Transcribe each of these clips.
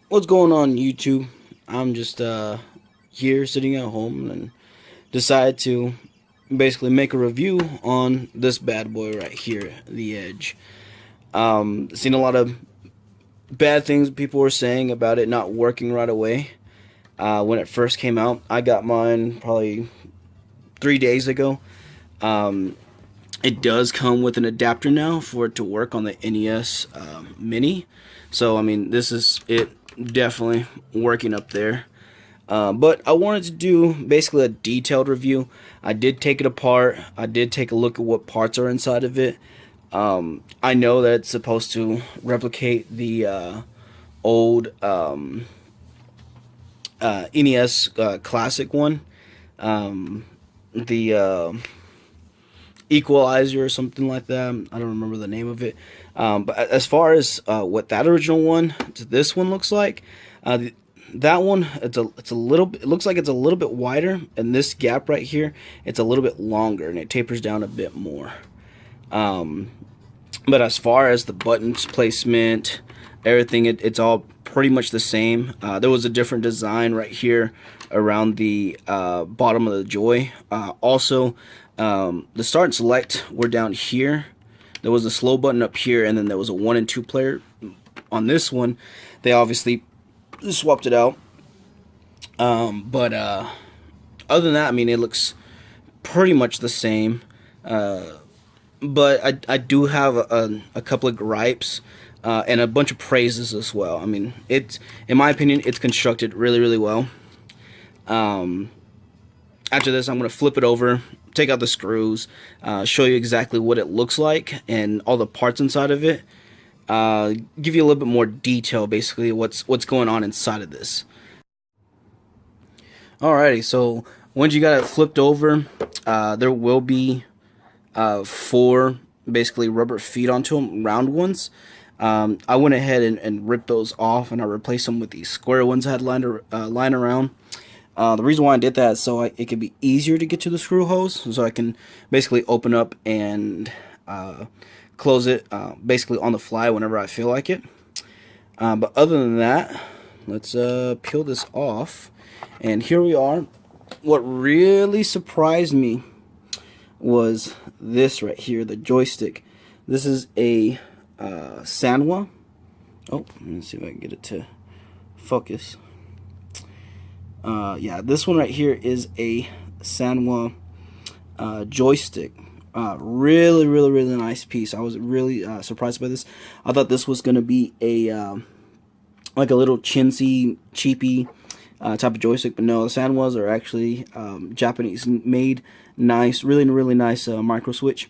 What's going on YouTube? I'm just here sitting at home and decided to basically make a review on this bad boy right here, the Edge. Seen a lot of bad things people were saying about it not working right away. When it first came out, I got mine probably 3 days ago. Um, it does come with an adapter now for it to work on the NES Mini. So I mean, this is it definitely working up there. But I wanted to do basically a detailed review. I did take it apart. I did take a look at what parts are inside of it. I know that it's supposed to replicate the old NES classic one, the Equalizer or something like that. I don't remember the name of it. But as far as what that original one to this one looks like, that one it's a little. It looks like it's a little bit wider, and this gap right here it's a little bit longer, and it tapers down a bit more. But as far as the buttons placement, everything, it's all pretty much the same. There was a different design right here around the bottom of the joy. Also, the start and select were down here. There was a slow button up here, and then there was a 1 and 2 player. On this one, they obviously swapped it out. But other than that, I mean, it looks pretty much the same. But I do have a couple of gripes and a bunch of praises as well. I mean, it's, in my opinion, it's constructed really, really well. After this, I'm going to flip it over, take out the screws, show you exactly what it looks like and all the parts inside of it. Give you a little bit more detail, basically, what's going on inside of this. Alrighty, so once you got it flipped over, there will be 4 basically rubber feet onto them, round ones. I went ahead and ripped those off, and I replaced them with these square ones I had lying around. The reason why I did that is so it could be easier to get to the screw hose, so I can basically open up and close it basically on the fly whenever I feel like it. But other than that, let's peel this off, and here we are. What really surprised me was this right here, the joystick. This is a Sanwa. Oh, let me see if I can get it to focus. Yeah, this one right here is a Sanwa joystick. Really, really, really nice piece. I was really surprised by this. I thought this was gonna be a like a little chintzy, cheapy type of joystick, but no, the Sanwas are actually Japanese made, nice, really, really nice micro switch.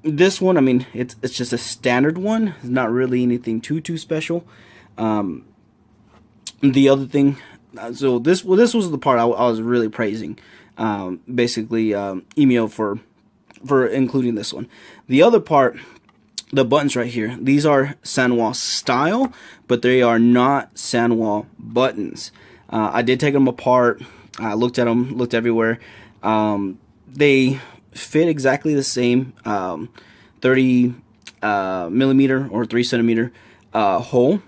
This one, I mean, it's just a standard one. It's not really anything too special. The other thing, so this was the part I was really praising, basically Emio for including this one. The other part, the buttons right here, these are Sanwa style, but they are not Sanwa buttons. I did take them apart. I looked at them, looked everywhere. They fit exactly the same 30 millimeter or 3 centimeter hole.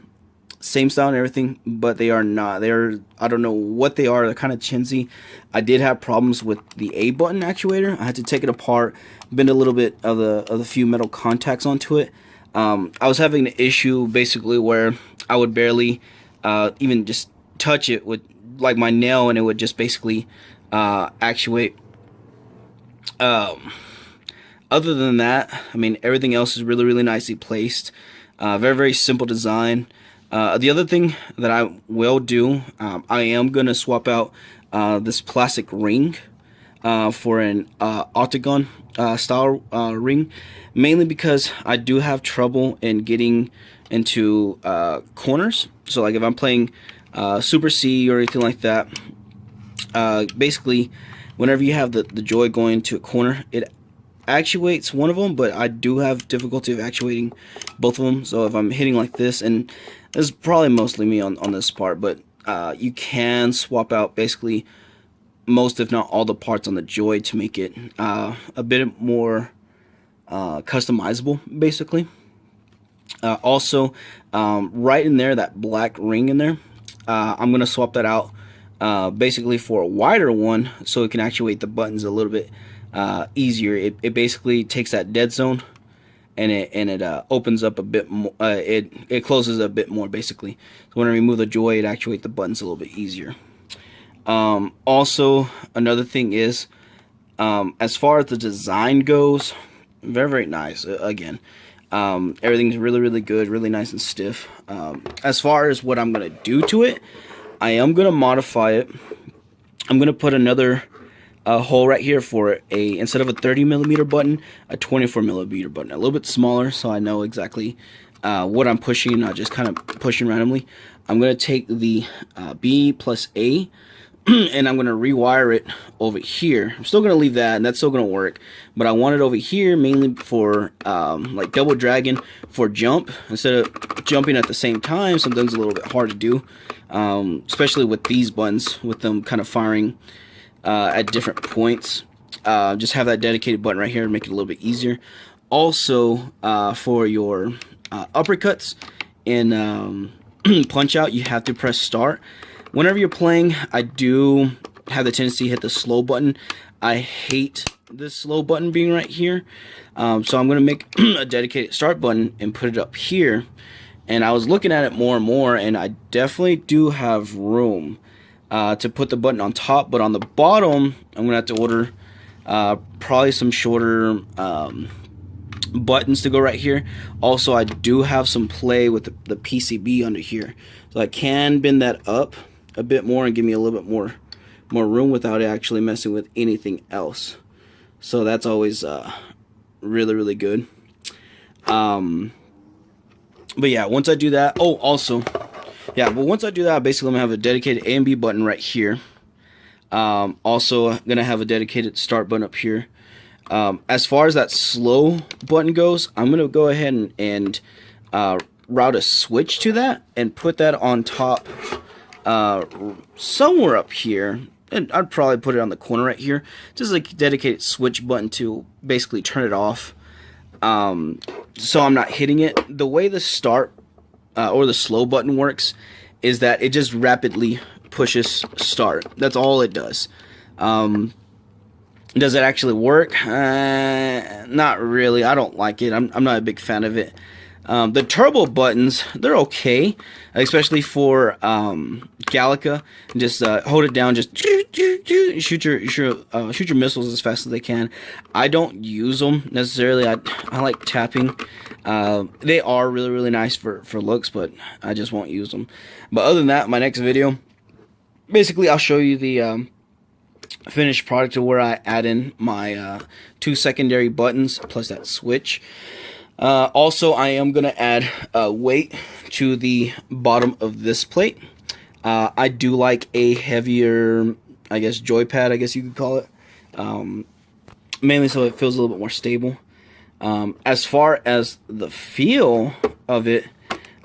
Same style and everything, but they are not. They're, I don't know what they are. They're kind of chintzy. I did have problems with the A button actuator. I had to take it apart, bend a little bit of the few metal contacts onto it. I was having an issue basically where I would barely even just touch it with like my nail, and it would just basically actuate. Other than that, I mean, everything else is really, really nicely placed. Very, very simple design. The other thing that I will do, I am going to swap out this plastic ring for an octagon style ring, mainly because I do have trouble in getting into corners. So like if I'm playing Super C or anything like that, basically whenever you have the joy going to a corner, it actuates one of them, but I do have difficulty of actuating both of them. So if I'm hitting like this, and this is probably mostly me on this part, but you can swap out basically most, if not all, the parts on the joy to make it a bit more customizable, basically. Also, right in there, that black ring in there, I'm going to swap that out basically for a wider one so it can actuate the buttons a little bit easier. It basically takes that dead zone and it opens up a bit more. It closes a bit more basically. So when I remove the joy, it actuates the buttons a little bit easier. Also, another thing is, as far as the design goes, very nice. Again, everything's really good, really nice and stiff. As far as what I'm gonna do to it, I am gonna modify it. I'm gonna put another hole right here for instead of a 30mm button, a 24mm button, a little bit smaller, so I know exactly what I'm pushing, not just kind of pushing randomly. I'm gonna take the B plus A and I'm going to rewire it over here. I'm still going to leave that, and that's still going to work. But I want it over here mainly for like double dragon for jump. Instead of jumping at the same time, sometimes it's a little bit hard to do. Especially with these buttons, with them kind of firing at different points. Just have that dedicated button right here to make it a little bit easier. Also, for your uppercuts and punch out, you have to press start. Whenever you're playing, I do have the tendency to hit the slow button. I hate this slow button being right here. So I'm going to make a dedicated start button and put it up here. And I was looking at it more and more, and I definitely do have room to put the button on top. But on the bottom, I'm going to have to order probably some shorter buttons to go right here. Also, I do have some play with the PCB under here. So I can bend that up a bit more and give me a little bit more room without actually messing with anything else. So that's always really good. But yeah, once I do that, once I do that, basically I'm gonna have a dedicated A and B button right here. Also, I'm gonna have a dedicated start button up here. As far as that slow button goes, I'm gonna go ahead and route a switch to that and put that on top somewhere up here, and I'd probably put it on the corner right here, just like a dedicated switch button to basically turn it off, so I'm not hitting it. The way the start or the slow button works is that it just rapidly pushes start. That's all it does. Does it actually work? Not really. I don't like it. I'm not a big fan of it. The turbo buttons, they're okay, especially for Galaga. Just hold it down, just shoot your missiles as fast as they can. I don't use them necessarily. I like tapping. They are really nice for looks, but I just won't use them. But other than that, my next video, basically I'll show you the finished product to where I add in my 2 secondary buttons plus that switch. Also, I am going to add weight to the bottom of this plate. I do like a heavier, I guess, joypad, I guess you could call it. Mainly so it feels a little bit more stable. As far as the feel of it,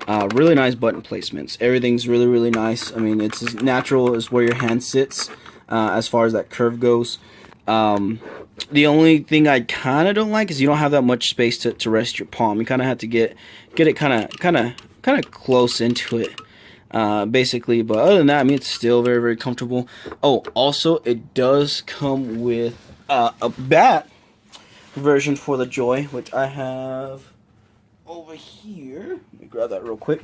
really nice button placements. Everything's really nice. I mean, it's as natural as where your hand sits as far as that curve goes. The only thing I kind of don't like is you don't have that much space to rest your palm. You kind of have to get it kind of close into it, basically. But other than that, I mean, it's still very comfortable. Oh, also, it does come with a bat version for the Joy, which I have over here. Let me grab that real quick.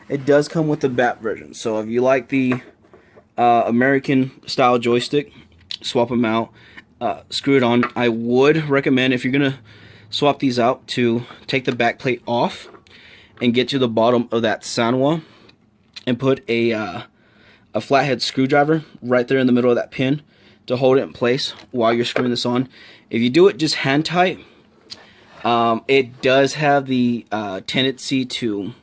It does come with the bat version. So if you like the American style joystick, swap them out. Screw it on. I would recommend, if you're gonna swap these out, to take the back plate off and get to the bottom of that Sanwa and put a flathead screwdriver right there in the middle of that pin to hold it in place while you're screwing this on. If you do it just hand tight, it does have the tendency to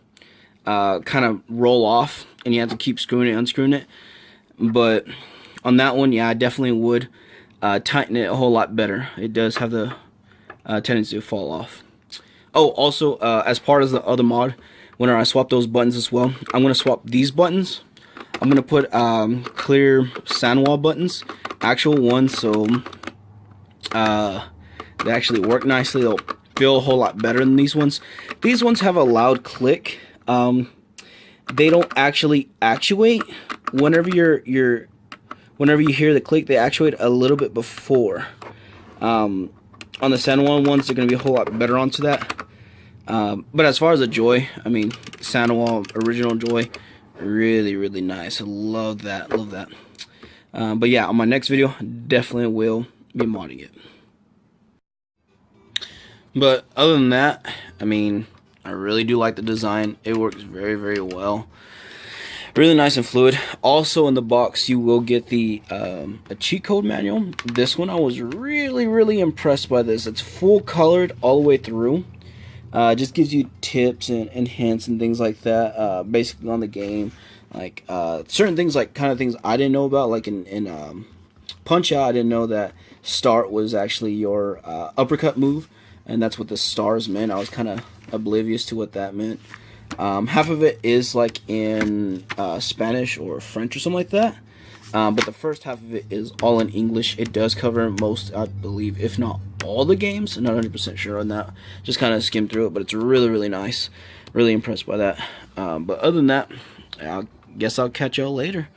kind of roll off, and you have to keep screwing it, unscrewing it. But on that one, yeah, I definitely would tighten it a whole lot better. It does have the tendency to fall off. Oh, also, as part of the other mod, whenever I swap those buttons as well, I'm going to swap these buttons. I'm going to put clear Sanwa buttons, actual ones, so they actually work nicely. They'll feel a whole lot better than these ones. These ones have a loud click. They don't actually actuate. Whenever you hear the click, they actuate a little bit before. On the Sanwa ones, they're going to be a whole lot better onto that. But as far as the Joy, I mean, Sanwa original Joy, really, really nice. I love that, love that. But yeah, on my next video, definitely will be modding it. But other than that, I mean, I really do like the design. It works very, very well. Really nice and fluid. Also in the box, you will get the a cheat code manual. This one, I was really, really impressed by this. It's full colored all the way through. Just gives you tips and hints and things like that, basically on the game. Like certain things, like kind of things I didn't know about, like in Punch Out, I didn't know that start was actually your uppercut move, and that's what the stars meant. I was kind of oblivious to what that meant. Half of it is like in Spanish or French or something like that, but the first half of it is all in English. It does cover most, I believe, if not all the games. I'm not 100% sure on that. Just kind of skimmed through it, but it's really, really nice. Really impressed by that. But other than that, I guess I'll catch y'all later.